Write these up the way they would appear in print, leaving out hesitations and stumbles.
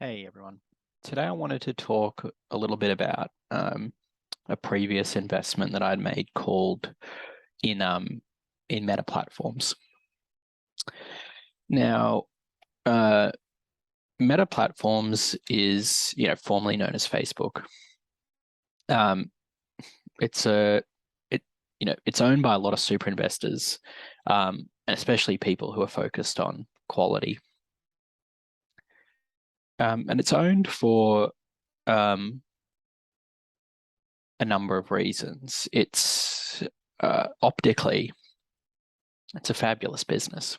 Hey everyone. Today I wanted to talk a little bit about a previous investment that I'd made called in Meta Platforms. Now, uh, Meta Platforms is formerly known as Facebook. Um, it's a it it's owned by a lot of super investors, and especially people who are focused on quality. And it's owned for um, a number of reasons. It's optically, it's a fabulous business.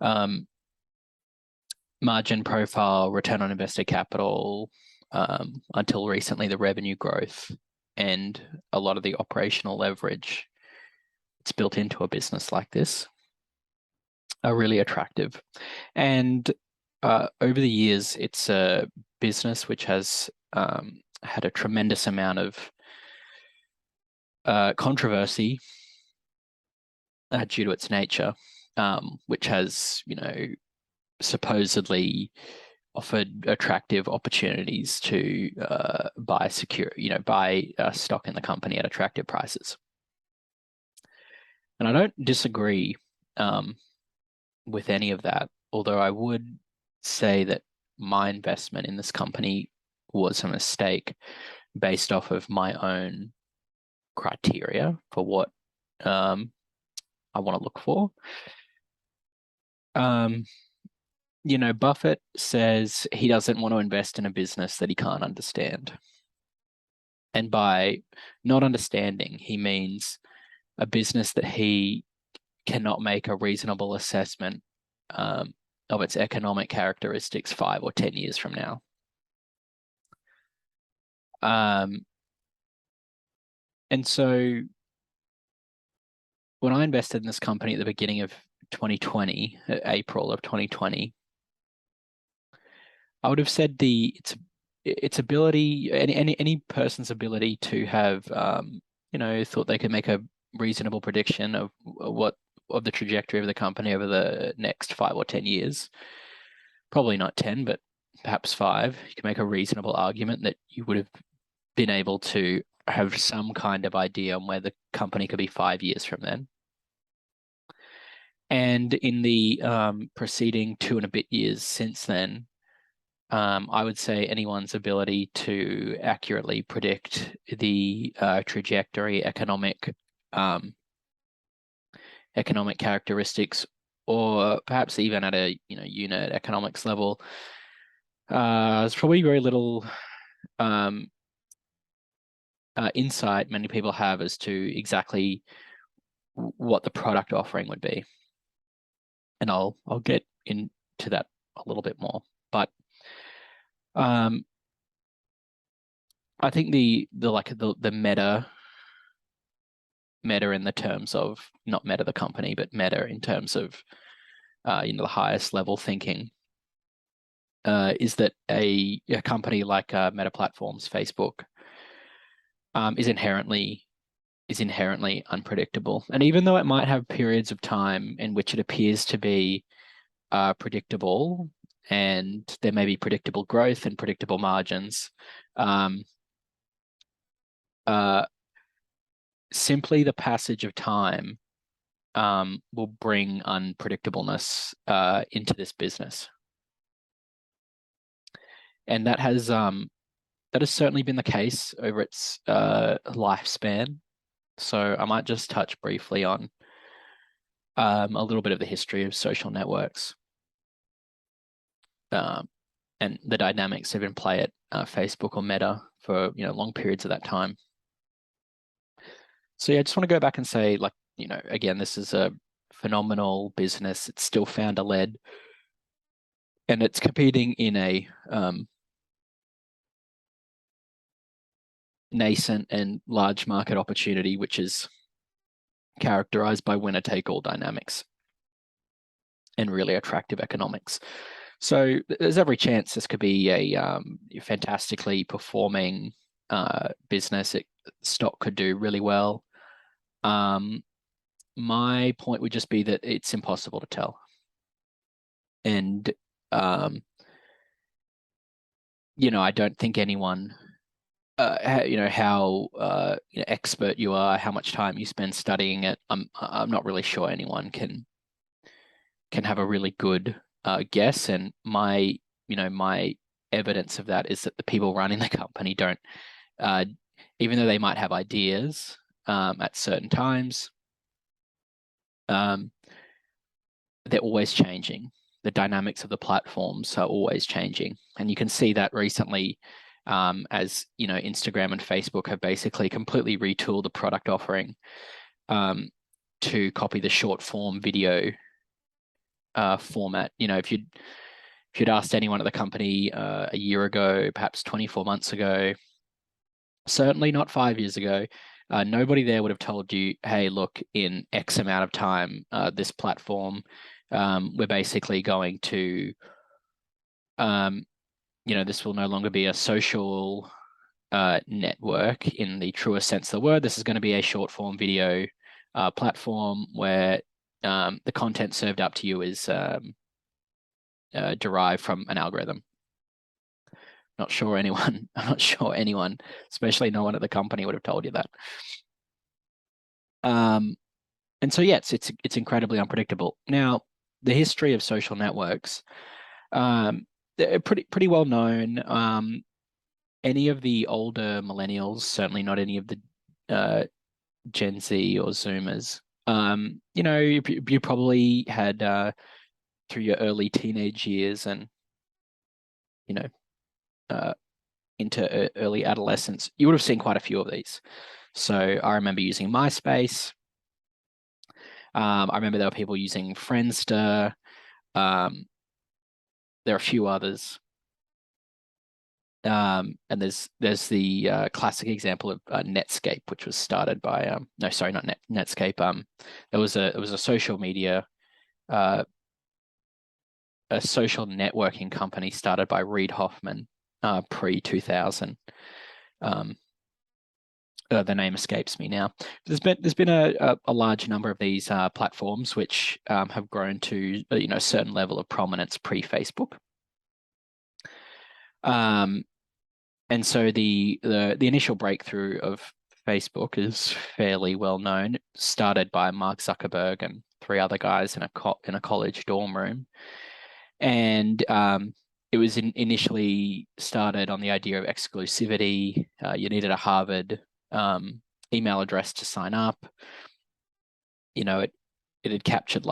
Um, Margin profile, return on invested capital, until recently, the revenue growth and a lot of the operational leverage it's built into a business like this are really attractive. And over the years, it's a business which has had a tremendous amount of controversy due to its nature, which has, supposedly offered attractive opportunities to buy stock in the company at attractive prices. And I don't disagree with any of that, although I would say that my investment in this company was a mistake based off of my own criteria for what I want to look for. Um, Buffett says he doesn't want to invest in a business that he can't understand. And by not understanding, he means a business that he cannot make a reasonable assessment of its economic characteristics 5 or 10 years from now. And so when I invested in this company at the beginning of 2020, April of 2020, I would have said its ability, any person's ability to have thought they could make a reasonable prediction of the trajectory of the company over the next 5 or 10 years. Probably not 10, but perhaps 5. You can make a reasonable argument that you would have been able to have some kind of idea on where the company could be 5 years from then. And in the preceding 2 and a bit years since then, I would say anyone's ability to accurately predict the trajectory, economic characteristics, or perhaps even at a unit economics level, there's probably very little insight many people have as to exactly what the product offering would be, and I'll get into that a little bit more, but I think the meta in the terms of not Meta the company, but meta in terms of the highest level thinking is that a company like Meta Platforms, Facebook, is inherently unpredictable. And even though it might have periods of time in which it appears to be predictable, and there may be predictable growth and predictable margins, simply the passage of time will bring unpredictableness into this business. And that has certainly been the case over its lifespan. So I might just touch briefly on a little bit of the history of social networks and the dynamics that have been play at Facebook or Meta for long periods of that time. So yeah, I just want to go back and say, again, this is a phenomenal business. It's still founder-led, and it's competing in a nascent and large market opportunity, which is characterized by winner-take-all dynamics and really attractive economics. So there's every chance this could be a fantastically performing business. Stock could do really well. My point would just be that it's impossible to tell. And I don't think anyone, how expert you are, how much time you spend studying it. I'm not really sure anyone can have a really good guess. And my evidence of that is that the people running the company don't, uh, even though they might have ideas at certain times, um, they're always changing. The dynamics of the platforms are always changing, and you can see that recently, as Instagram and Facebook have basically completely retooled the product offering to copy the short form video format. If you'd asked anyone at the company a year ago, perhaps 24 months ago, certainly not 5 years ago, nobody there would have told you, hey, look, in X amount of time, this platform, we're basically going to, this will no longer be a social network in the truest sense of the word. This is going to be a short form video platform where the content served up to you is derived from an algorithm. I'm not sure anyone, especially no one at the company, would have told you that. And so yeah, it's incredibly unpredictable. Now, the history of social networks, they're pretty well known. Any of the older millennials, certainly not any of the Gen Z or Zoomers, you probably had through your early teenage years and into early adolescence, you would have seen quite a few of these. So I remember using MySpace. I remember there were people using Friendster. There are a few others. And there's the classic example of Netscape, which was started by no, sorry, not Netscape. It was a social media, a social networking company started by Reid Hoffman pre-2000. The name escapes me now. There's been a large number of these platforms which have grown to a certain level of prominence pre-Facebook. And so the initial breakthrough of Facebook is fairly well known. It started by Mark Zuckerberg and three other guys in a college dorm room, and it was initially started on the idea of exclusivity. You needed a Harvard email address to sign up. It had captured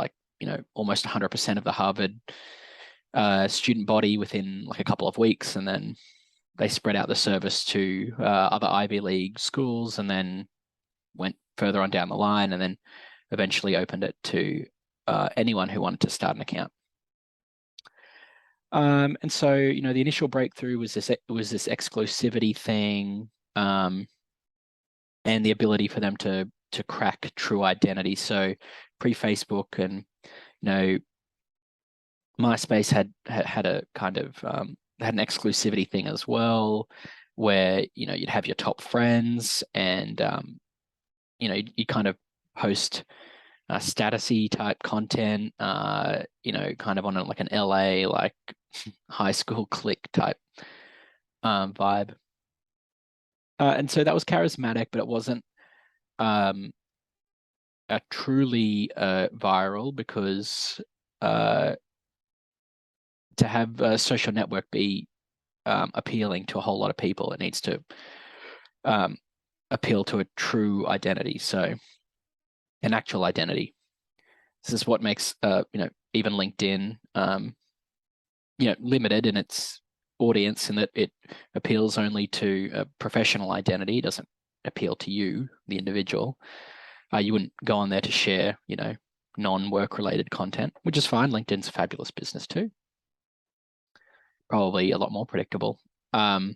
almost 100% of the Harvard student body within like a couple of weeks, and then they spread out the service to other Ivy League schools, and then went further on down the line, and then eventually opened it to anyone who wanted to start an account. And so, the initial breakthrough was this exclusivity thing, and the ability for them to crack true identity. So pre-Facebook, and MySpace had a kind of had an exclusivity thing as well, where you'd have your top friends, and you kind of post statusy type content, kind of on like an LA like high school clique type vibe. And so that was charismatic, but it wasn't a truly viral, because to have a social network be appealing to a whole lot of people, it needs to appeal to a true identity, so an actual identity. This is what makes even LinkedIn limited in its audience, in that it appeals only to a professional identity. It doesn't appeal to you, the individual. You wouldn't go on there to share non-work related content, which is fine. LinkedIn's a fabulous business too, probably a lot more predictable. But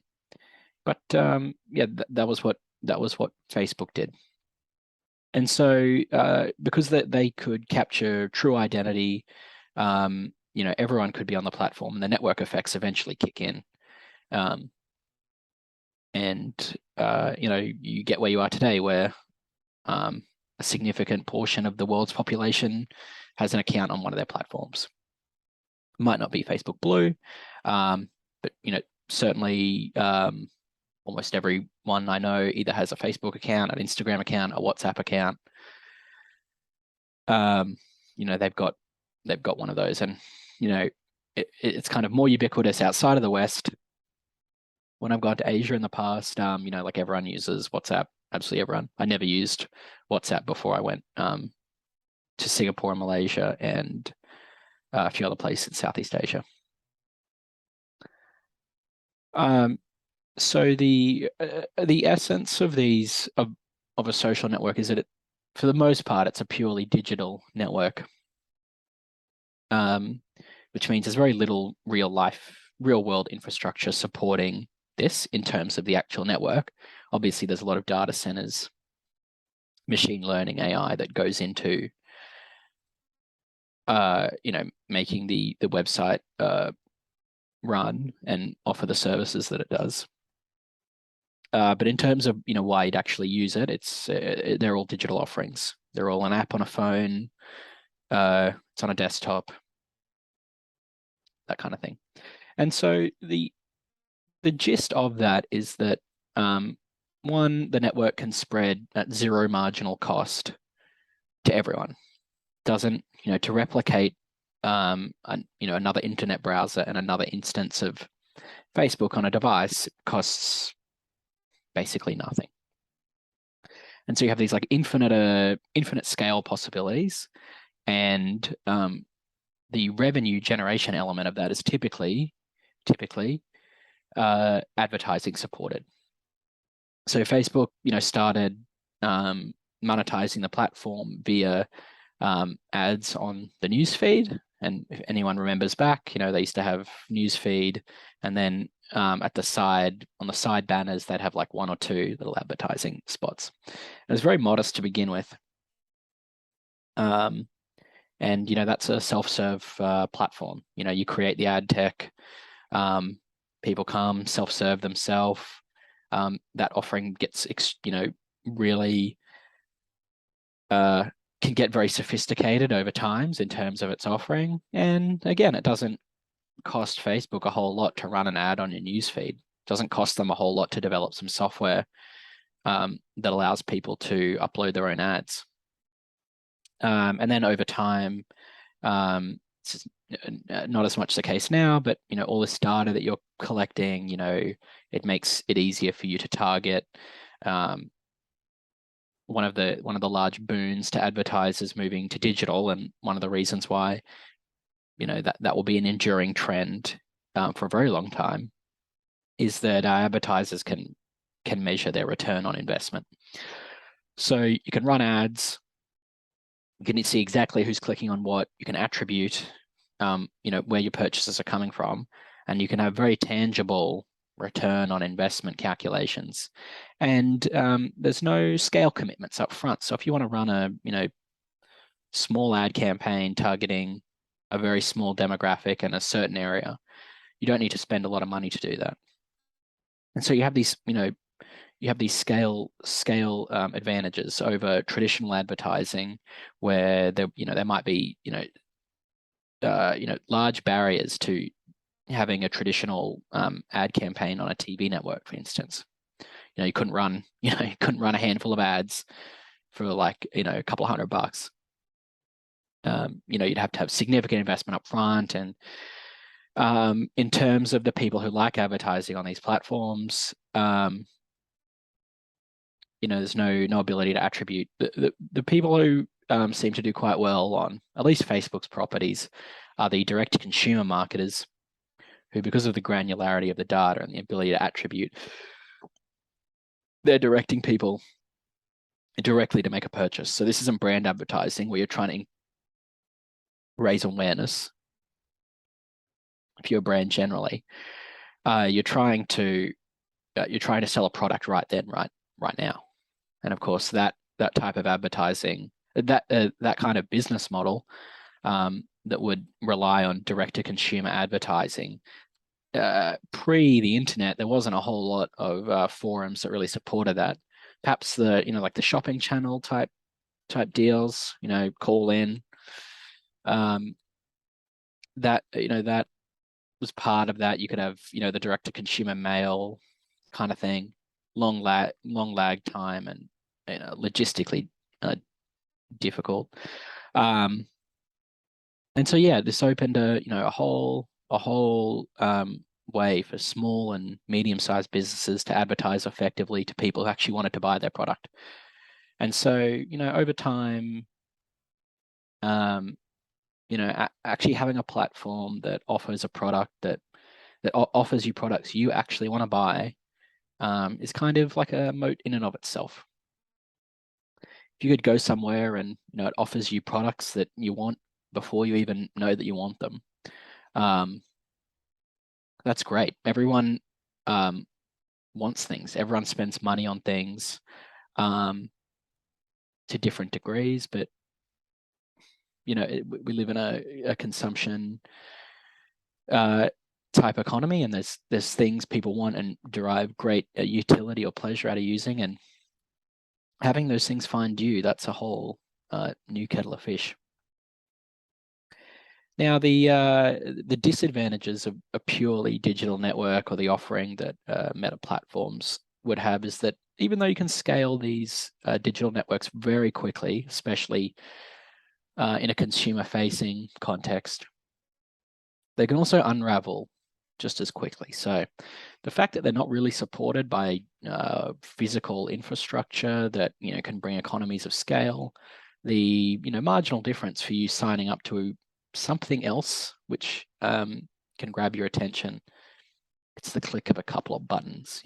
yeah, that was what Facebook did. And so because they could capture true identity, everyone could be on the platform, and the network effects eventually kick in. And you get where you are today, where a significant portion of the world's population has an account on one of their platforms. Might not be Facebook Blue, but certainly almost everyone I know either has a Facebook account, an Instagram account, a WhatsApp account. They've got one of those, and it's kind of more ubiquitous outside of the West. When I've gone to Asia in the past, like everyone uses WhatsApp, absolutely everyone. I never used WhatsApp before I went to Singapore and Malaysia and a few other places in Southeast Asia. So the essence of of a social network is that for the most part, it's a purely digital network, which means there's very little real world infrastructure supporting this in terms of the actual network. Obviously, there's a lot of data centers, machine learning, AI that goes into making the website run and offer the services that it does. But in terms of why you'd actually use it, they're all digital offerings. They're all an app on a phone, it's on a desktop, that kind of thing. And so the gist of that is that one, the network can spread at zero marginal cost to everyone. Doesn't to replicate another internet browser and another instance of Facebook on a device costs basically nothing. And so you have these like infinite scale possibilities, and the revenue generation element of that is typically advertising supported. So Facebook, started monetizing the platform via ads on the news feed. And if anyone remembers back, they used to have news feed, and then at the side, on the side banners, they'd have like one or two little advertising spots. It was very modest to begin with. And that's a self-serve platform. You create the ad tech, people come self-serve themselves. That offering gets really can get very sophisticated over times in terms of its offering. And again, it doesn't cost Facebook a whole lot to run an ad on your newsfeed. It doesn't cost them a whole lot to develop some software that allows people to upload their own ads. And then over time, it's not as much the case now, but all this data that you're collecting, it makes it easier for you to target. One of the large boons to advertisers moving to digital, and one of the reasons why that will be an enduring trend for a very long time, is that advertisers can measure their return on investment. So you can run ads, you can see exactly who's clicking on what, you can attribute where your purchases are coming from, and you can have very tangible return on investment calculations. And there's no scale commitments up front. So if you want to run a small ad campaign targeting a very small demographic in a certain area, you don't need to spend a lot of money to do that. And so you have these scale advantages over traditional advertising, where there might be large barriers to having a traditional ad campaign on a TV network, for instance. You couldn't run a handful of ads for like a couple of $100. You'd have to have significant investment up front. And in terms of the people who like advertising on these platforms, there's no ability to attribute. The people who seem to do quite well on at least Facebook's properties are the direct-to-consumer marketers, who, because of the granularity of the data and the ability to attribute, they're directing people directly to make a purchase. So this isn't brand advertising where you're trying to raise awareness. If you're a brand generally, you're trying to sell a product right then, right now. And of course, that type of advertising, that kind of business model that would rely on direct-to-consumer advertising, pre the internet, there wasn't a whole lot of forums that really supported that. Perhaps like the shopping channel type deals, call in, that was part of that. You could have, the direct-to-consumer mail kind of thing, long lag time, and logistically difficult. And so yeah, this opened a whole way for small and medium-sized businesses to advertise effectively to people who actually wanted to buy their product. And so over time, actually having a platform that offers a product that offers you products you actually want to buy is kind of like a moat in and of itself. If you could go somewhere and it offers you products that you want before you even know that you want them, that's great. Everyone wants things. Everyone spends money on things to different degrees, but we live in a consumption type economy, and there's things people want and derive great utility or pleasure out of using, and having those things find you, that's a whole new kettle of fish. Now, the disadvantages of a purely digital network, or the offering that meta platforms would have, is that even though you can scale these digital networks very quickly, especially in a consumer-facing context, they can also unravel just as quickly. So the fact that they're not really supported by physical infrastructure that can bring economies of scale, the marginal difference for you signing up to something else which can grab your attention, it's the click of a couple of buttons.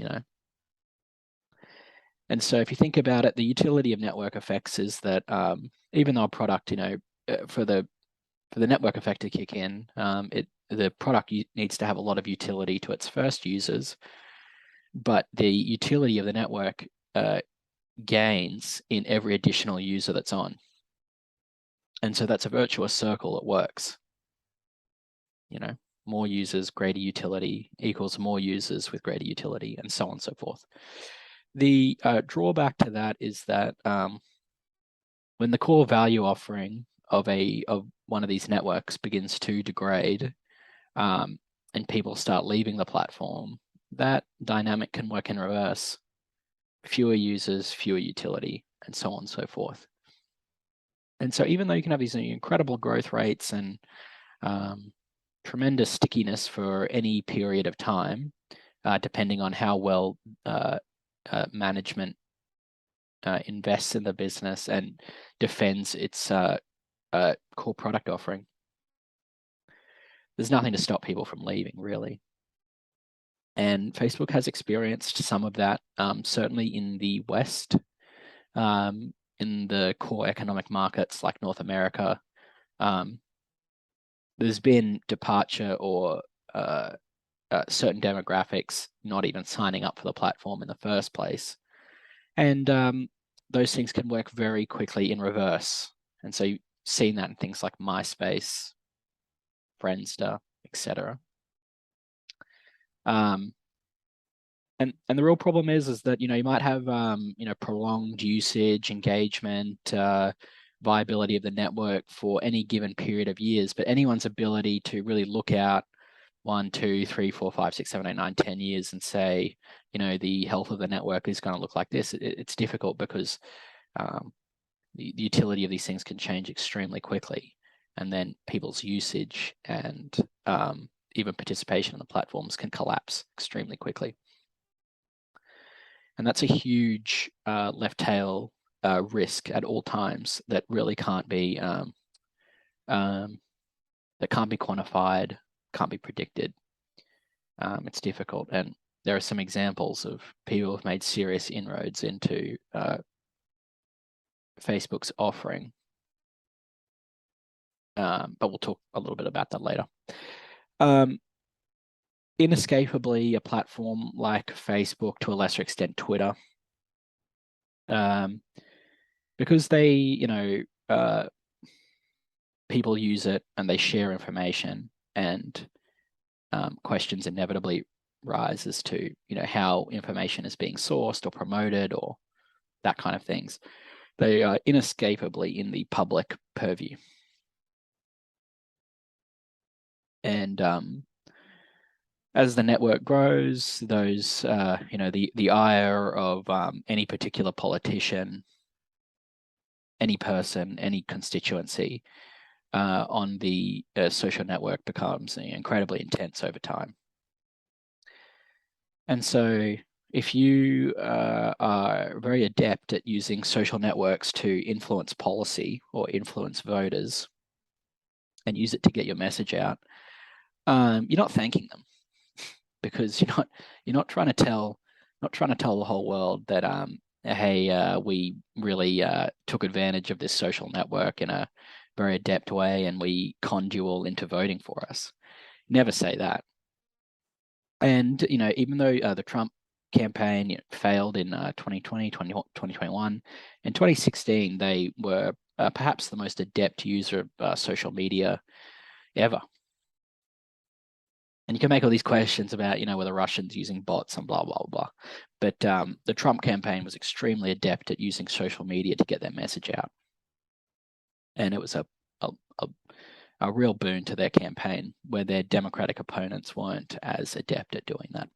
And so if you think about it, the utility of network effects is that even though a product, for the network effect to kick in, the product needs to have a lot of utility to its first users, but the utility of the network gains in every additional user that's on. And so that's a virtuous circle that works. More users, greater utility equals more users with greater utility, and so on and so forth. The drawback to that is that when the core value offering of one of these networks begins to degrade, and people start leaving the platform, that dynamic can work in reverse. Fewer users, fewer utility, and so on and so forth. And so even though you can have these incredible growth rates and tremendous stickiness for any period of time, depending on how well management invests in the business and defends its core product offering, there's nothing to stop people from leaving, really. And Facebook has experienced some of that, certainly in the West, in the core economic markets like North America. There's been departure or certain demographics not even signing up for the platform in the first place. And those things can work very quickly in reverse. And so you've seen that in things like MySpace, Friendster, etc. And the real problem is that you might have prolonged usage, engagement, viability of the network for any given period of years, but anyone's ability to really look out 1, 2, 3, 4, 5, 6, 7, 8, 9, 10 years and say, the health of the network is going to look like this. It's difficult because the utility of these things can change extremely quickly, and then people's usage and even participation in the platforms can collapse extremely quickly. And that's a huge left tail risk at all times that really can't be quantified, can't be predicted. It's difficult, and there are some examples of people who've made serious inroads into Facebook's offering, but we'll talk a little bit about that later. Inescapably, a platform like Facebook, to a lesser extent Twitter, because they, people use it and they share information, and questions inevitably rise as to, how information is being sourced or promoted or that kind of things. They are inescapably in the public purview. And As the network grows, those the ire of any particular politician, any person, any constituency on the social network becomes incredibly intense over time. And so if you are very adept at using social networks to influence policy or influence voters and use it to get your message out, you're not thanking them, because you're not trying to tell the whole world that hey, we really took advantage of this social network in a very adept way and we conned you all into voting for us. Never say that. And even though the Trump campaign failed in 2020, 2021, in 2016 they were perhaps the most adept user of social media ever. And you can make all these questions about, whether Russians using bots and blah, blah, blah. But the Trump campaign was extremely adept at using social media to get their message out. And it was a real boon to their campaign, where their Democratic opponents weren't as adept at doing that.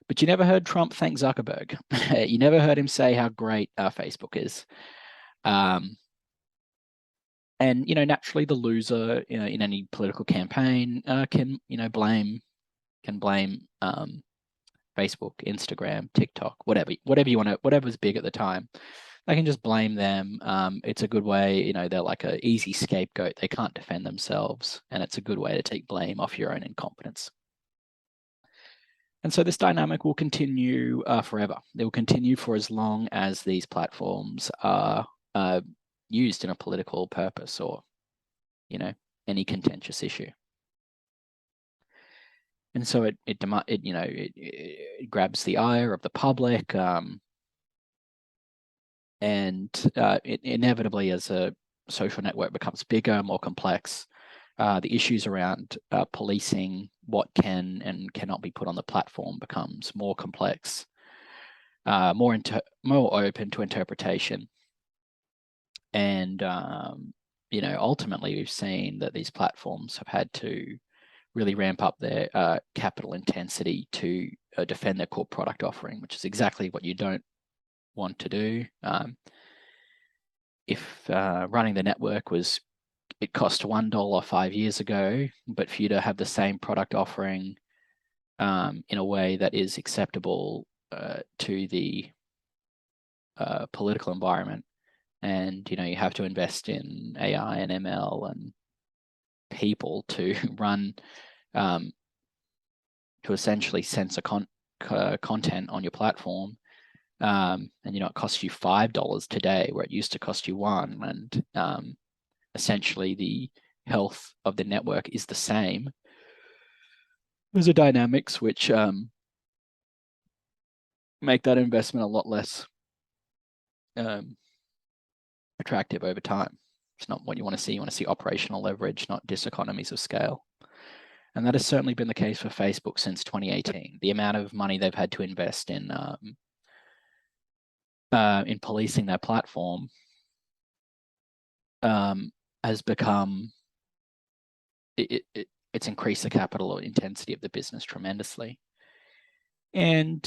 But you never heard Trump thank Zuckerberg. You never heard him say how great Facebook is. And naturally, the loser in any political campaign can blame Facebook, Instagram, TikTok, whatever you want to, whatever's big at the time. They can just blame them. It's a good way, they're like an easy scapegoat. They can't defend themselves, and it's a good way to take blame off your own incompetence. And so this dynamic will continue forever. It will continue for as long as these platforms are used in a political purpose or, any contentious issue. And so it grabs the ire of the public, and it inevitably, as a social network becomes bigger, more complex, the issues around policing what can and cannot be put on the platform becomes more complex, more open to interpretation. And ultimately, we've seen that these platforms have had to really ramp up their capital intensity to defend their core product offering, which is exactly what you don't want to do. If running the network it cost $1 5 years ago, but for you to have the same product offering in a way that is acceptable to the political environment, and you have to invest in AI and ML and people to run to essentially censor content on your platform, and it costs you $5 today where it used to cost you $1, and essentially the health of the network is the same. Those are dynamics which make that investment a lot less attractive over time. It's not what you want to see. You want to see operational leverage, not diseconomies of scale. And that has certainly been the case for Facebook since 2018. The amount of money they've had to invest in policing their platform has become, it's increased the capital intensity of the business tremendously. And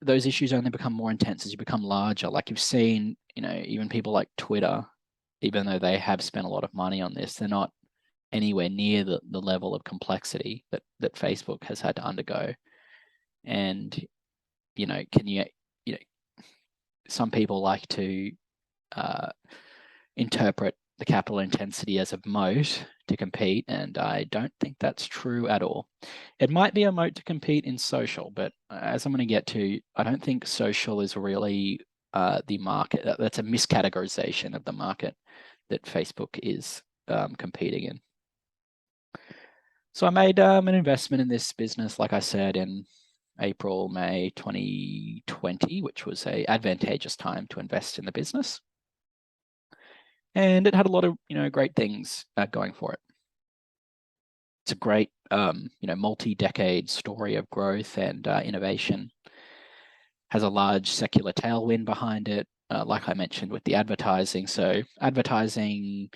those issues only become more intense as you become larger. Like you've seen, even people like Twitter, even though they have spent a lot of money on this, they're not anywhere near the level of complexity that Facebook has had to undergo. And, some people like to interpret the capital intensity as a moat to compete, and I don't think that's true at all. It might be a moat to compete in social, but as I'm going to get to, I don't think social is really the market. That's a miscategorization of the market that Facebook is competing in. So I made an investment in this business, like I said, in April, May 2020, which was an advantageous time to invest in the business. And it had a lot of, great things going for it. It's a great, multi-decade story of growth and innovation. Has a large secular tailwind behind it, like I mentioned with the advertising. So advertising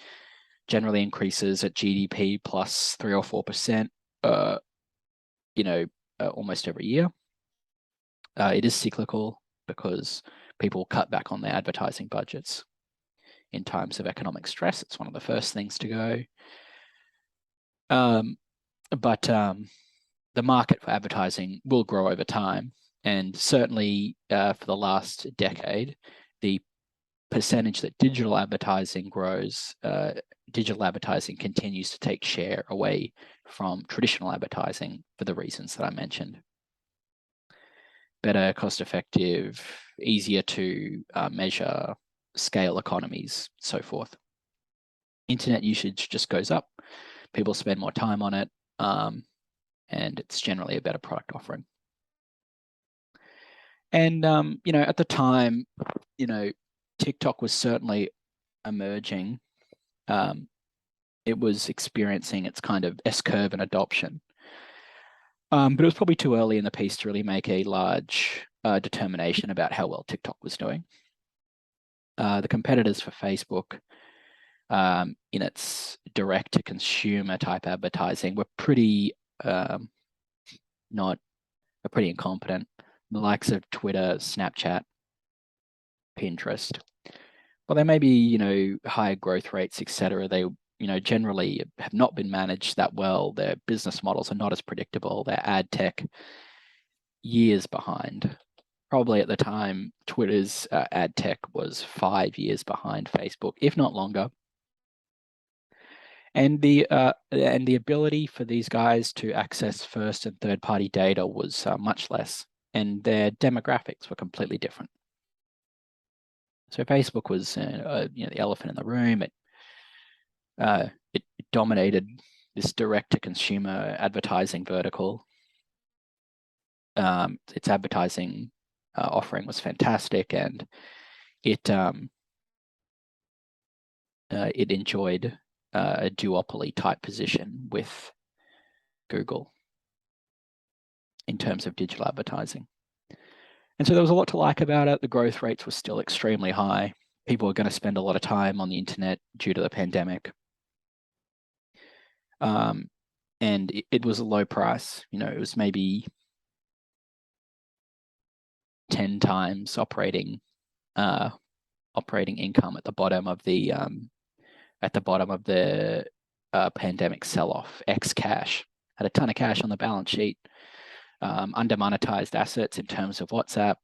generally increases at GDP plus 3 or 4%, almost every year. It is cyclical because people cut back on their advertising budgets in times of economic stress. It's one of the first things to go. But the market for advertising will grow over time. And certainly for the last decade, the percentage that digital advertising grows, digital advertising continues to take share away from traditional advertising for the reasons that I mentioned. Better, cost-effective, easier to measure, scale economies, so forth. Internet usage just goes up. People spend more time on it, and it's generally a better product offering. And, at the time, TikTok was certainly emerging. It was experiencing its kind of S-curve in adoption. But it was probably too early in the piece to really make a large determination about how well TikTok was doing. The competitors for Facebook in its direct-to-consumer type advertising were pretty pretty incompetent. The likes of Twitter, Snapchat, Pinterest. Well, they may be, higher growth rates, etc. They, generally have not been managed that well. Their business models are not as predictable. Their ad tech years behind. Probably at the time, Twitter's ad tech was 5 years behind Facebook, if not longer. And the ability for these guys to access first and third party data was much less, and their demographics were completely different. So Facebook was, the elephant in the room. It dominated this direct-to-consumer advertising vertical. Its advertising offering was fantastic, and it enjoyed a duopoly type position with Google in terms of digital advertising. And so there was a lot to like about it. The growth rates were still extremely high. People were going to spend a lot of time on the internet due to the pandemic. And it was a low price. It was maybe 10 times operating income at the bottom of the pandemic sell-off. X cash, had a ton of cash on the balance sheet. Under monetized assets in terms of WhatsApp.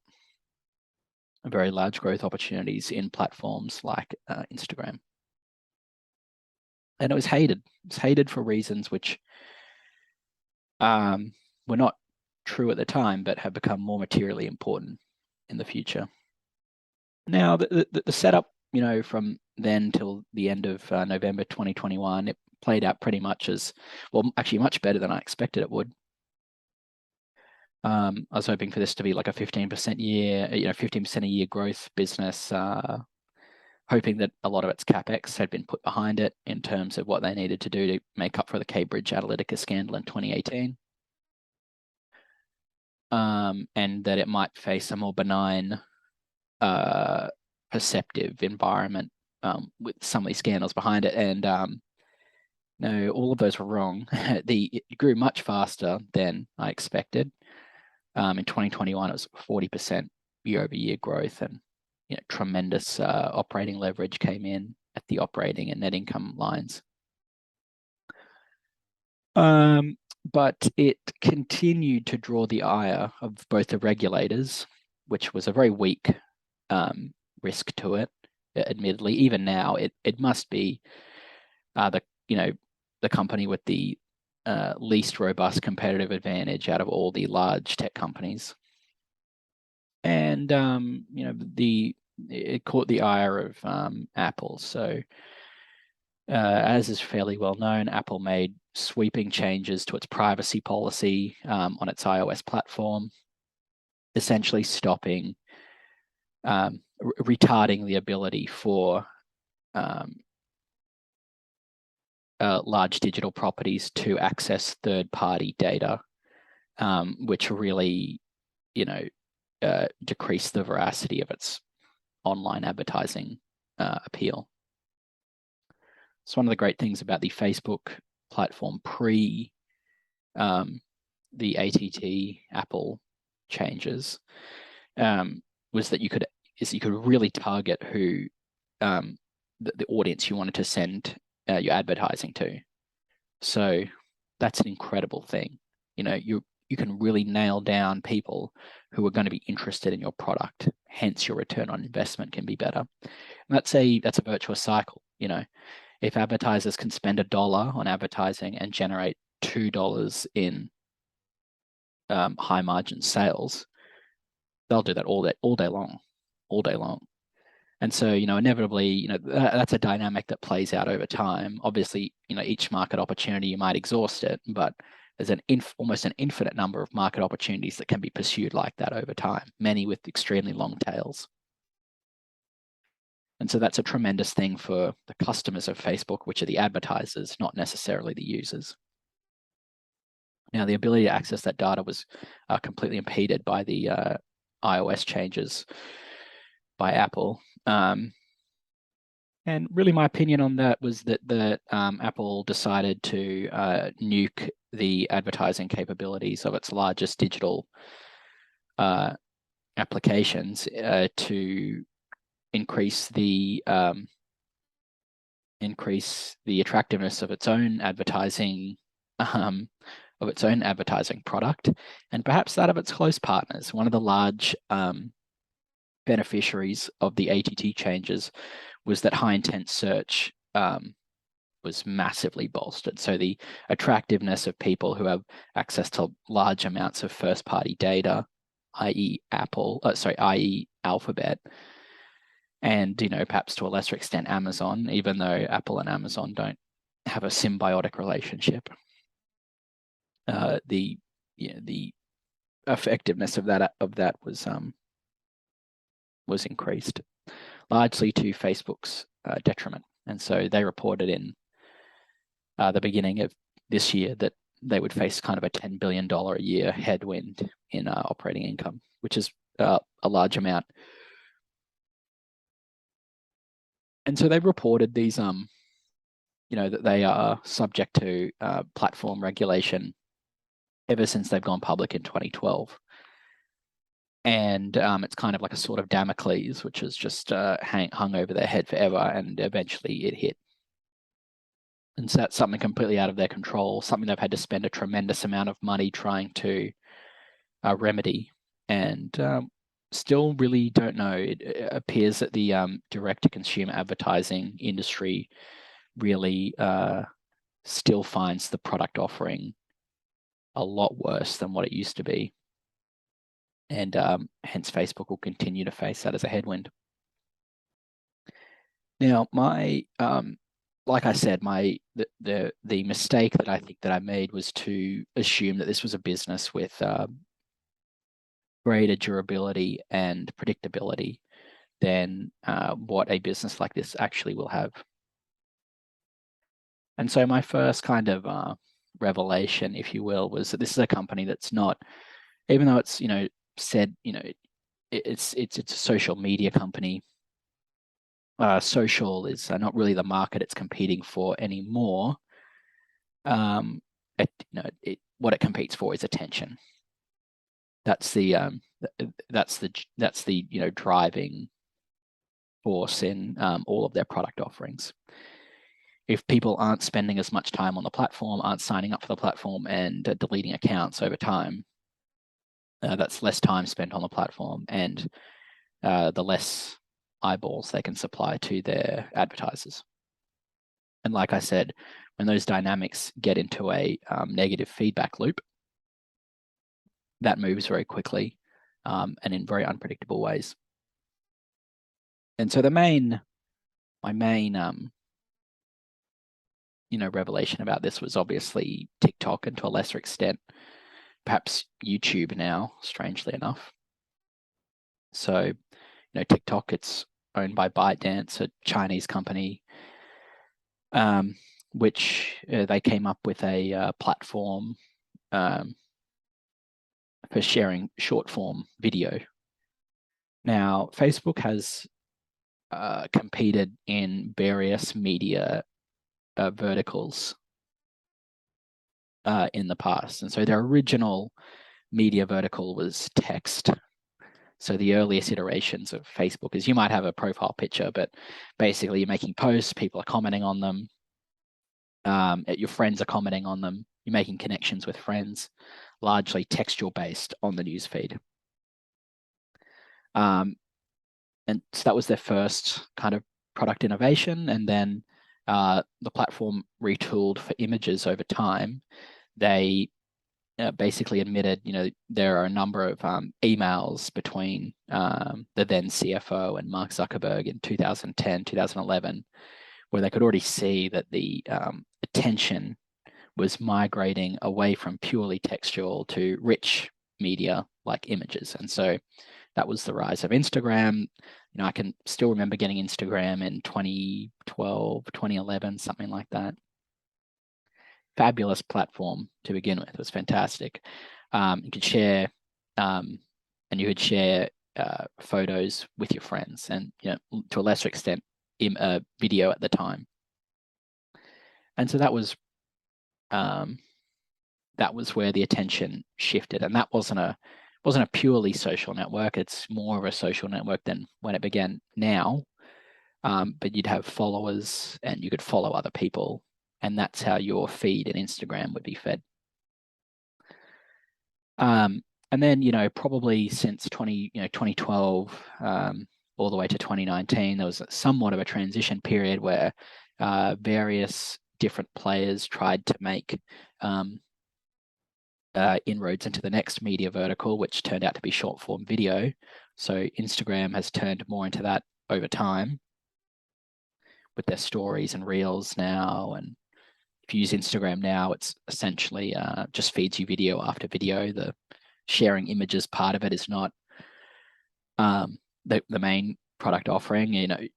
Very large growth opportunities in platforms like Instagram. And it was hated. It was hated for reasons which were not true at the time, but have become more materially important in the future. Now, the setup, from then till the end of November 2021, it played out pretty much as, well, actually much better than I expected it would. I was hoping for this to be like a 15% year, 15% a year growth business, hoping that a lot of its CapEx had been put behind it in terms of what they needed to do to make up for the Cambridge Analytica scandal in 2018. And that it might face a more benign, perceptive environment with some of these scandals behind it. And no, all of those were wrong. It grew much faster than I expected. In 2021, it was 40% year-over-year growth, and tremendous operating leverage came in at the operating and net income lines. But it continued to draw the ire of both the regulators, which was a very weak risk to it. Admittedly, even now, it must be the company with the least robust competitive advantage out of all the large tech companies. And it caught the ire of Apple. So as is fairly well known, Apple made sweeping changes to its privacy policy on its iOS platform, essentially stopping, retarding the ability for large digital properties to access third-party data, which really, decrease the veracity of its online advertising appeal. It's one of the great things about the Facebook platform pre the ATT Apple changes was that you could really target who the audience you wanted to send your advertising to. So that's an incredible thing. You can really nail down people who are going to be interested in your product. Hence, your return on investment can be better. And that's a virtuous cycle. If advertisers can spend $1 on advertising and generate $2 in high margin sales, they'll do that all day long. And so, inevitably, that's a dynamic that plays out over time. Obviously, each market opportunity, you might exhaust it, but there's almost an infinite number of market opportunities that can be pursued like that over time, many with extremely long tails. And so that's a tremendous thing for the customers of Facebook, which are the advertisers, not necessarily the users. Now, the ability to access that data was completely impeded by the iOS changes by Apple. And really, my opinion on that was that Apple decided to nuke the advertising capabilities of its largest digital applications to increase the attractiveness of its own advertising product, and perhaps that of its close partners. One of the large beneficiaries of the ATT changes was that high intent search was massively bolstered. So the attractiveness of people who have access to large amounts of first party data, i.e. Alphabet, and perhaps to a lesser extent Amazon, even though Apple and Amazon don't have a symbiotic relationship. The effectiveness of that was increased, largely to Facebook's detriment. And so they reported in the beginning of this year that they would face kind of a $10 billion a year headwind in operating income, which is a large amount. And so they reported these, that they are subject to platform regulation ever since they've gone public in 2012. And it's kind of like a sort of Damocles, which has just hung over their head forever, and eventually it hit. And so that's something completely out of their control, something they've had to spend a tremendous amount of money trying to remedy, and still really don't know. It appears that the direct-to-consumer advertising industry really still finds the product offering a lot worse than what it used to be. And hence Facebook will continue to face that as a headwind. Now, like I said, the mistake that I think that I made was to assume that this was a business with greater durability and predictability than what a business like this actually will have. And so my first kind of revelation, if you will, was that this is a company that's not, even though it's said it's a social media company. Social is not really the market it's competing for anymore. What it competes for is attention. That's the driving force in all of their product offerings. If people aren't spending as much time on the platform, aren't signing up for the platform, and deleting accounts over time, that's less time spent on the platform, and the less eyeballs they can supply to their advertisers. And like I said, when those dynamics get into a negative feedback loop, that moves very quickly and in very unpredictable ways. And so my main revelation about this was obviously TikTok, and to a lesser extent, perhaps YouTube now, strangely enough. So, TikTok, it's owned by ByteDance, a Chinese company, which they came up with a platform for sharing short form video. Now, Facebook has competed in various media verticals in the past. And so their original media vertical was text. So the earliest iterations of Facebook is you might have a profile picture, but basically you're making posts, people are commenting on them, your friends are commenting on them, you're making connections with friends, largely textual based on the newsfeed. And so that was their first kind of product innovation. And then the platform retooled for images over time. They basically admitted, there are a number of emails between the then CFO and Mark Zuckerberg in 2010, 2011, where they could already see that the attention was migrating away from purely textual to rich media like images. And so that was the rise of Instagram. I can still remember getting Instagram in 2012, 2011, something like that. Fabulous platform to begin with. It was fantastic. You could share, and you could share photos with your friends, and to a lesser extent, video at the time. And so that was where the attention shifted, and that wasn't a purely social network. It's more of a social network than when it began now. But you'd have followers, and you could follow other people. And that's how your feed in Instagram would be fed. And then, probably since 2012, all the way to 2019, there was somewhat of a transition period where various different players tried to make inroads into the next media vertical, which turned out to be short form video. So Instagram has turned more into that over time with their stories and reels now. And if you use Instagram now, it's essentially just feeds you video after video. The sharing images part of it is not the main product offering.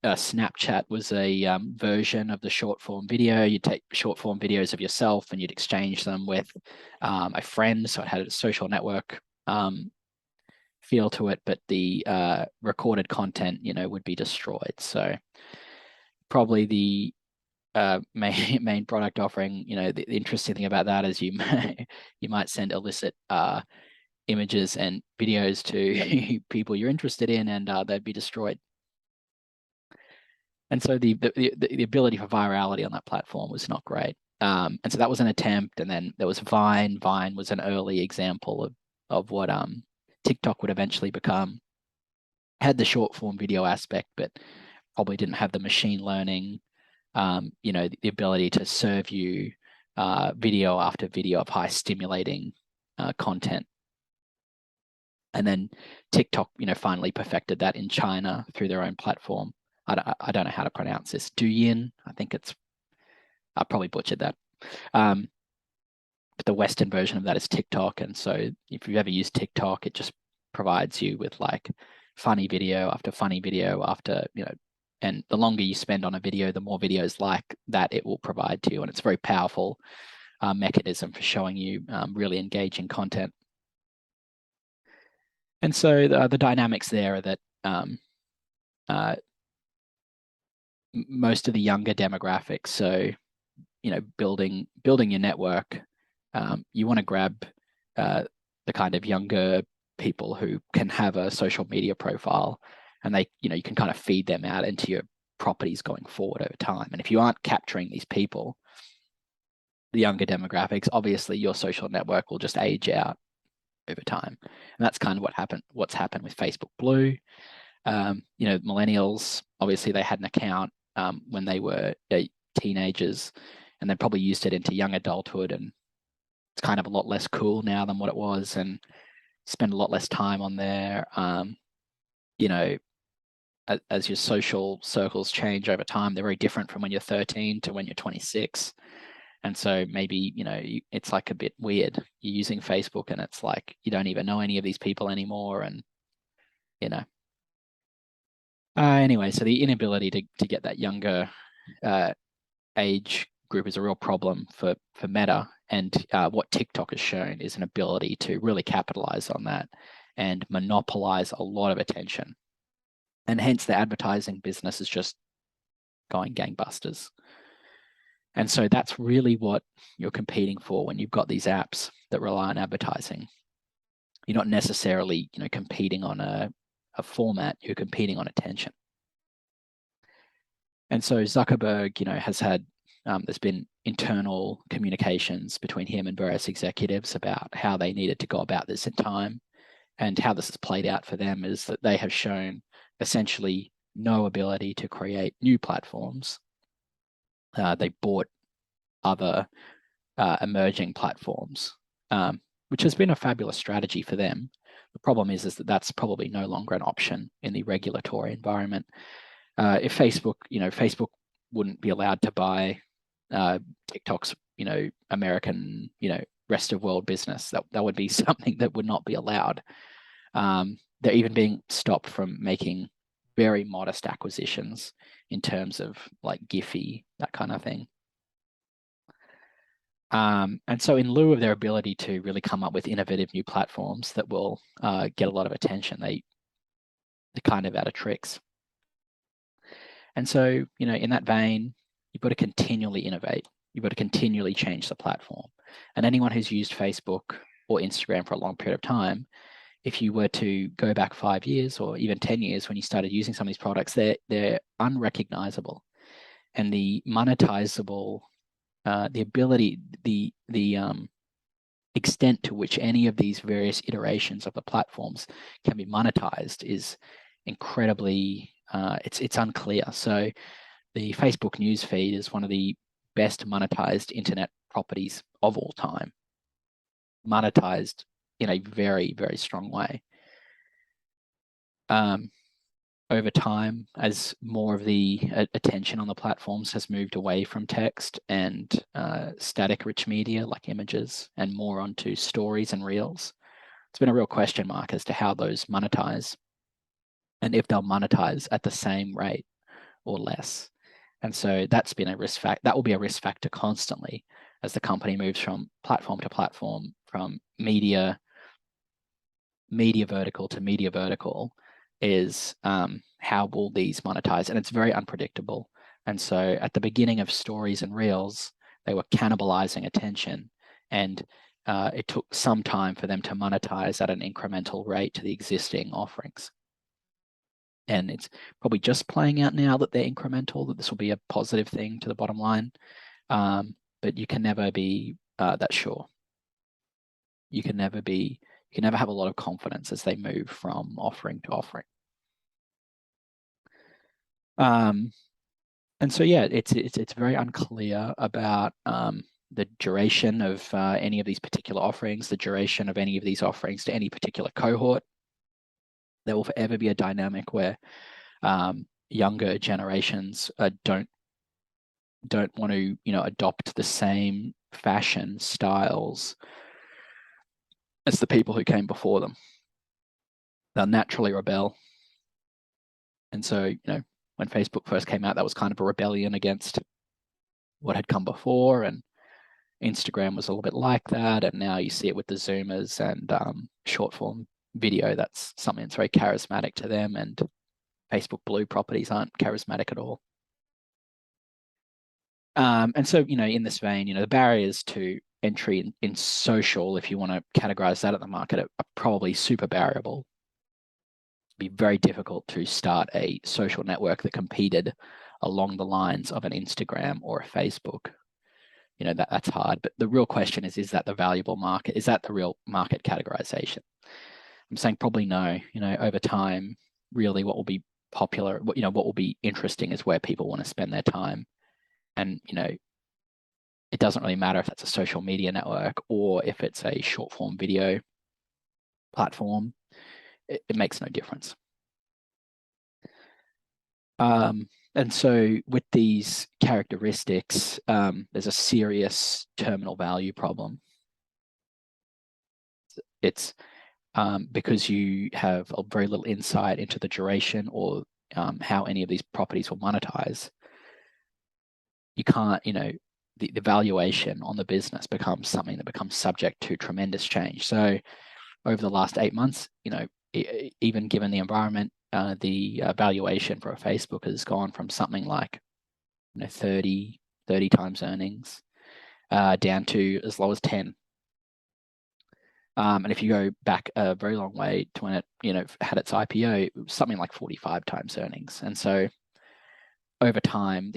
Snapchat was a version of the short form video. You'd take short form videos of yourself and you'd exchange them with a friend. So it had a social network feel to it, but the recorded content, would be destroyed. So probably the main product offering, the interesting thing about that is you might send illicit images and videos to people you're interested in, and they'd be destroyed. And so the ability for virality on that platform was not great. And so that was an attempt. And then there was Vine. Vine was an early example of what TikTok would eventually become. Had the short form video aspect, but probably didn't have the machine learning, the ability to serve you video after video of high stimulating content. And then TikTok, finally perfected that in China through their own platform. I don't know how to pronounce this. Douyin, I probably butchered that. But the Western version of that is TikTok. And so if you've ever used TikTok, it just provides you with like funny video after, and the longer you spend on a video, the more videos like that it will provide to you. And it's a very powerful mechanism for showing you really engaging content. And so the dynamics there are that most of the younger demographics, so building your network, you want to grab the kind of younger people who can have a social media profile, and they you can kind of feed them out into your properties going forward over time. And if you aren't capturing these people, the younger demographics, obviously your social network will just age out over time. And that's kind of what's happened with Facebook Blue. Millennials, obviously they had an account when they were teenagers, and they probably used it into young adulthood, and it's kind of a lot less cool now than what it was, and spend a lot less time on there. As your social circles change over time, they're very different from when you're 13 to when you're 26. And so maybe, it's like a bit weird. You're using Facebook and it's like you don't even know any of these people anymore. And, anyway, so the inability to get that younger age group is a real problem for Meta. And what TikTok has shown is an ability to really capitalize on that and monopolize a lot of attention. And hence the advertising business is just going gangbusters. And so that's really what you're competing for when you've got these apps that rely on advertising. You're not necessarily, competing on a format, you're competing on attention. And so Zuckerberg, has had, there's been internal communications between him and various executives about how they needed to go about this in time. And how this has played out for them is that they have shown essentially no ability to create new platforms. They bought other emerging platforms, which has been a fabulous strategy for them. The problem is that that's probably no longer an option in the regulatory environment. If Facebook wouldn't be allowed to buy TikTok's, American, rest of world business. That would be something that would not be allowed. They're even being stopped from making very modest acquisitions in terms of like Giphy, that kind of thing. And so in lieu of their ability to really come up with innovative new platforms that will get a lot of attention, they're kind of out of tricks. And so, in that vein, you've got to continually innovate. You've got to continually change the platform. And anyone who's used Facebook or Instagram for a long period of time, if you were to go back 5 years or even 10 years when you started using some of these products, they're unrecognizable. And the monetizable, the ability, the extent to which any of these various iterations of the platforms can be monetized is incredibly, it's unclear. So the Facebook news feed is one of the best monetized internet properties of all time, monetized in a very, very strong way. Over time, as more of the attention on the platforms has moved away from text and static rich media like images and more onto stories and reels, it's been a real question mark as to how those monetize and if they'll monetize at the same rate or less. And so that's been a risk factor. That will be a risk factor constantly as the company moves from platform to platform, from media vertical to media vertical, is how will these monetize? And it's very unpredictable. And so at the beginning of stories and reels, they were cannibalizing attention, and it took some time for them to monetize at an incremental rate to the existing offerings. And it's probably just playing out now that they're incremental, that this will be a positive thing to the bottom line. But you can never be that sure. You can never have a lot of confidence as they move from offering to offering. And so, yeah, it's very unclear about the duration of any of these particular offerings, the duration of any of these offerings to any particular cohort. There will forever be a dynamic where younger generations don't want to, adopt the same fashion styles as the people who came before them. They'll naturally rebel. And so, when Facebook first came out, that was kind of a rebellion against what had come before, and Instagram was a little bit like that. And now you see it with the Zoomers and short form video. That's something that's very charismatic to them, and Facebook Blue properties aren't charismatic at all. And so, in this vein, the barriers to entry in social, if you want to categorize that at the market, are probably super variable. It'd be very difficult to start a social network that competed along the lines of an Instagram or a Facebook. That's hard. But the real question is that the valuable market? Is that the real market categorization? I'm saying probably no. Over time, really what will be popular, what will be interesting is where people want to spend their time. And, it doesn't really matter if that's a social media network or if it's a short form video platform. It makes no difference. And so with these characteristics, there's a serious terminal value problem. It's because you have a very little insight into the duration or how any of these properties will monetize. You can't, the valuation on the business becomes something that becomes subject to tremendous change. So over the last 8 months, even given the environment, the valuation for a Facebook has gone from something like 30 30 times earnings, down to as low as 10. And if you go back a very long way to when it, had its IPO, it was something like 45 times earnings. And so over time,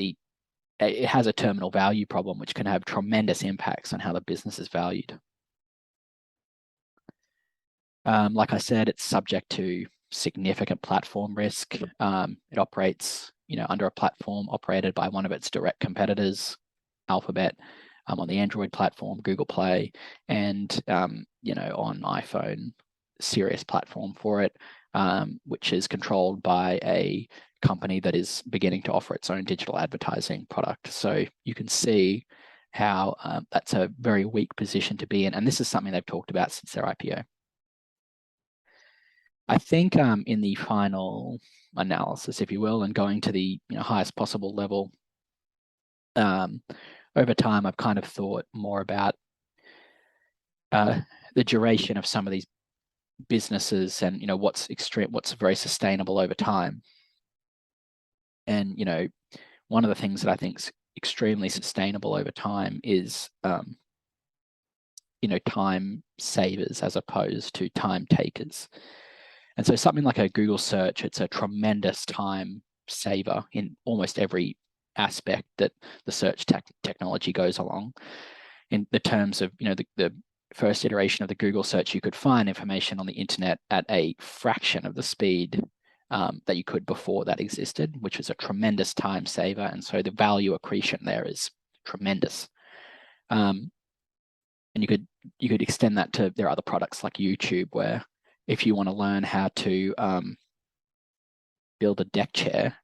it has a terminal value problem, which can have tremendous impacts on how the business is valued. Like I said, it's subject to significant platform risk. It operates, under a platform operated by one of its direct competitors, Alphabet, on the Android platform, Google Play, and on iPhone, Sirius platform for it, which is controlled by a company that is beginning to offer its own digital advertising product. So you can see how that's a very weak position to be in, and this is something they've talked about since their IPO. I think in the final analysis, if you will, and going to the highest possible level, over time, I've kind of thought more about the duration of some of these businesses and what's very sustainable over time. And one of the things that I think is extremely sustainable over time is time savers as opposed to time takers. And so something like a Google search, it's a tremendous time saver in almost every aspect that the search technology goes along. In the terms of, the first iteration of the Google search, you could find information on the internet at a fraction of the speed that you could before that existed, which was a tremendous time saver. And so the value accretion there is tremendous. And you could extend that to their other products like YouTube, where if you want to learn how to build a deck chair,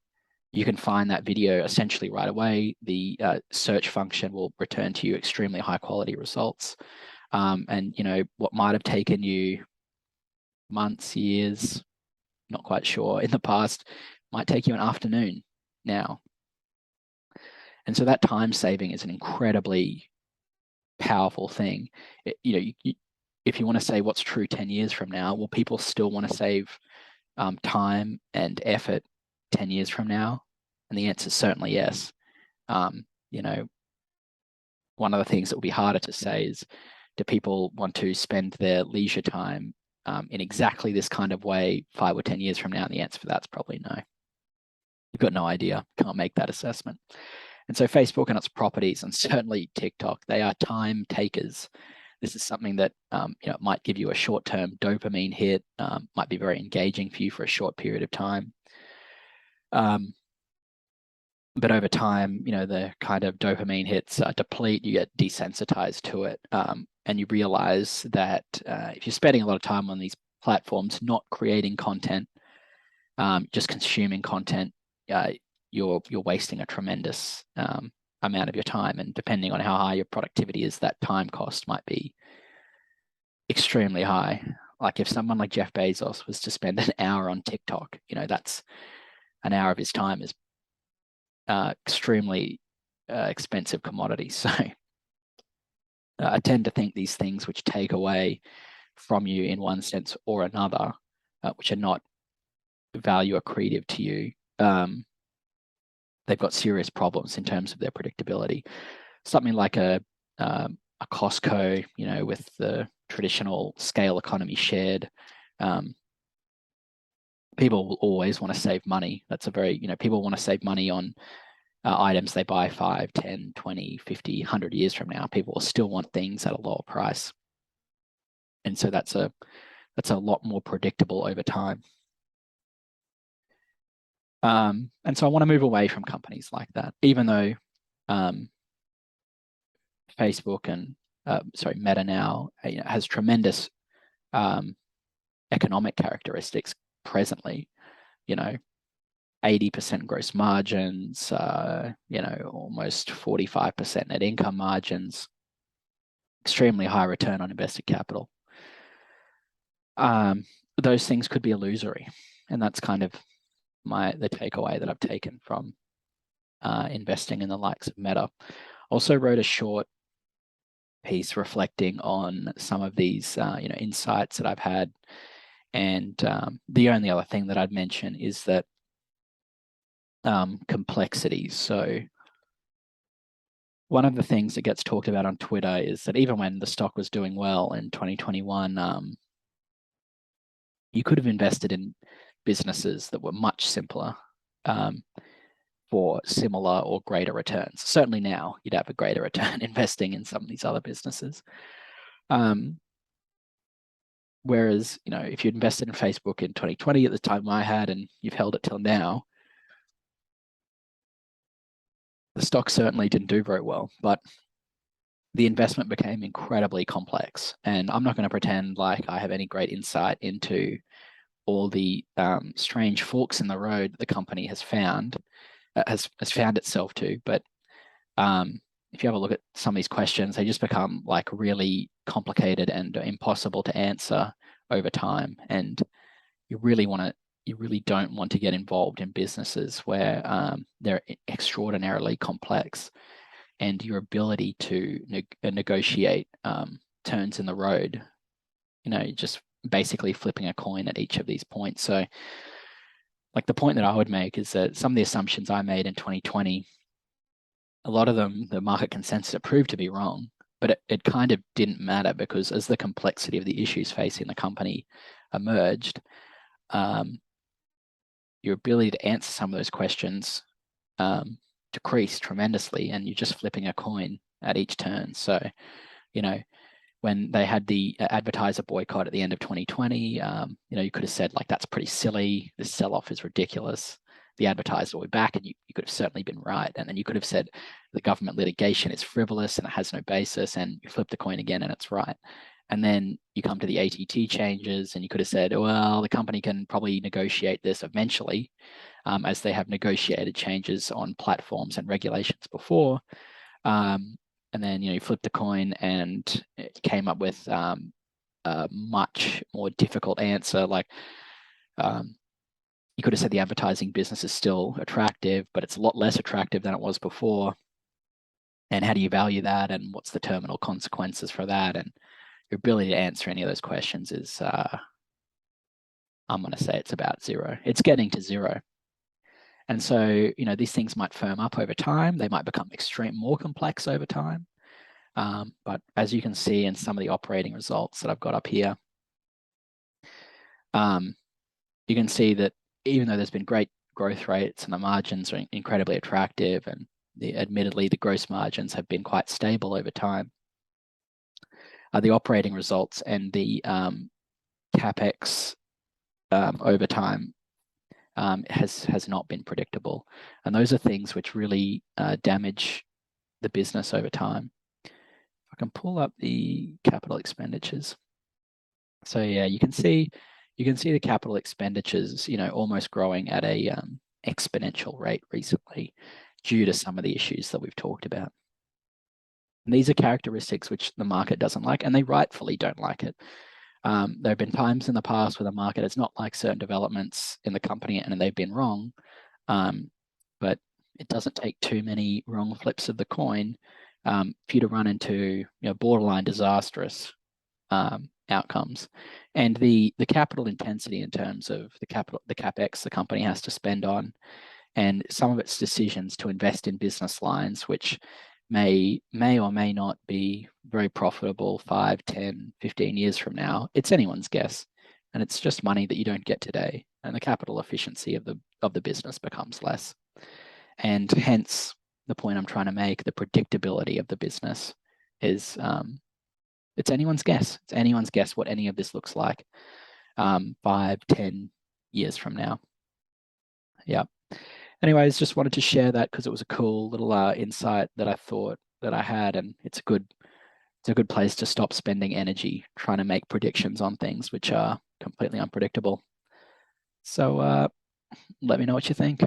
you can find that video essentially right away. The search function will return to you extremely high quality results. And what might have taken you months, years, not quite sure, in the past, might take you an afternoon now. And so that time saving is an incredibly powerful thing. If you want to say what's true 10 years from now, will people still want to save time and effort 10 years from now? And the answer is certainly yes. One of the things that will be harder to say is, do people want to spend their leisure time in exactly this kind of way 5 or 10 years from now? And the answer for that's probably no. You've got no idea, can't make that assessment. And so Facebook and its properties, and certainly TikTok, they are time takers. This is something that might give you a short-term dopamine hit, might be very engaging for you for a short period of time. But over time, the kind of dopamine hits deplete, you get desensitized to it. And you realize that if you're spending a lot of time on these platforms, not creating content, just consuming content, you're wasting a tremendous amount of your time. And depending on how high your productivity is, that time cost might be extremely high. Like if someone like Jeff Bezos was to spend an hour on TikTok, that's an hour of his time is extremely expensive commodity. So I tend to think these things which take away from you in one sense or another, which are not value accretive to you, they've got serious problems in terms of their predictability. Something like a Costco, with the traditional scale economy shared, people will always want to save money. That's a very, people want to save money on items they buy 5, 10, 20, 50, 100 years from now. People will still want things at a lower price. And so that's a lot more predictable over time. And so I want to move away from companies like that, even though Facebook and Meta now has tremendous economic characteristics presently, 80% gross margins, almost 45% net income margins, extremely high return on invested capital. Those things could be illusory, and that's kind of the takeaway that I've taken from investing in the likes of Meta. Also wrote a short piece reflecting on some of these insights that I've had, and the only other thing that I'd mention is that complexity. So one of the things that gets talked about on Twitter is that even when the stock was doing well in 2021, you could have invested in businesses that were much simpler for similar or greater returns. Certainly now you'd have a greater return investing in some of these other businesses. Whereas, if you'd invested in Facebook in 2020 at the time I had, and you've held it till now, the stock certainly didn't do very well, but the investment became incredibly complex. And I'm not going to pretend like I have any great insight into all the strange forks in the road the company has found itself to. But if you have a look at some of these questions, they just become like really complicated and impossible to answer over time. And you really don't want to get involved in businesses where they're extraordinarily complex, and your ability to negotiate turns in the road, just basically flipping a coin at each of these points. So like the point that I would make is that some of the assumptions I made in 2020, a lot of them, the market consensus proved to be wrong, but it kind of didn't matter, because as the complexity of the issues facing the company emerged, your ability to answer some of those questions decreased tremendously, and you're just flipping a coin at each turn. So, when they had the advertiser boycott at the end of 2020, you could have said, like, that's pretty silly. This sell-off is ridiculous. The advertiser will be back, and you could have certainly been right. And then you could have said the government litigation is frivolous and it has no basis, and you flip the coin again and it's right. And then you come to the ATT changes, and you could have said, well, the company can probably negotiate this eventually, as they have negotiated changes on platforms and regulations before. And then, you flipped the coin and it came up with a much more difficult answer. Like, you could have said the advertising business is still attractive, but it's a lot less attractive than it was before. And how do you value that? And what's the terminal consequences for that? And your ability to answer any of those questions is, I'm going to say it's about zero. It's getting to zero. And so, these things might firm up over time. They might become more complex over time. But as you can see in some of the operating results that I've got up here, you can see that even though there's been great growth rates and the margins are incredibly attractive, and admittedly the gross margins have been quite stable over time, the operating results and the CapEx over time has not been predictable. And those are things which really damage the business over time. If I can pull up the capital expenditures. So yeah, you can see the capital expenditures, almost growing at a exponential rate recently, due to some of the issues that we've talked about. And these are characteristics which the market doesn't like, and they rightfully don't like it. There have been times in the past where the market has not liked certain developments in the company, and they've been wrong. But it doesn't take too many wrong flips of the coin for you to run into borderline disastrous outcomes. And the capital intensity in terms of the CapEx the company has to spend on, and some of its decisions to invest in business lines which may or may not be very profitable 5, 10, 15 years from now, it's anyone's guess. And it's just money that you don't get today. And the capital efficiency of the business becomes less. And hence the point I'm trying to make, the predictability of the business is it's anyone's guess. It's anyone's guess what any of this looks like 5, 10 years from now. Yeah. Anyways, just wanted to share that because it was a cool little insight that I thought that I had, and it's a good place to stop spending energy trying to make predictions on things which are completely unpredictable. So let me know what you think.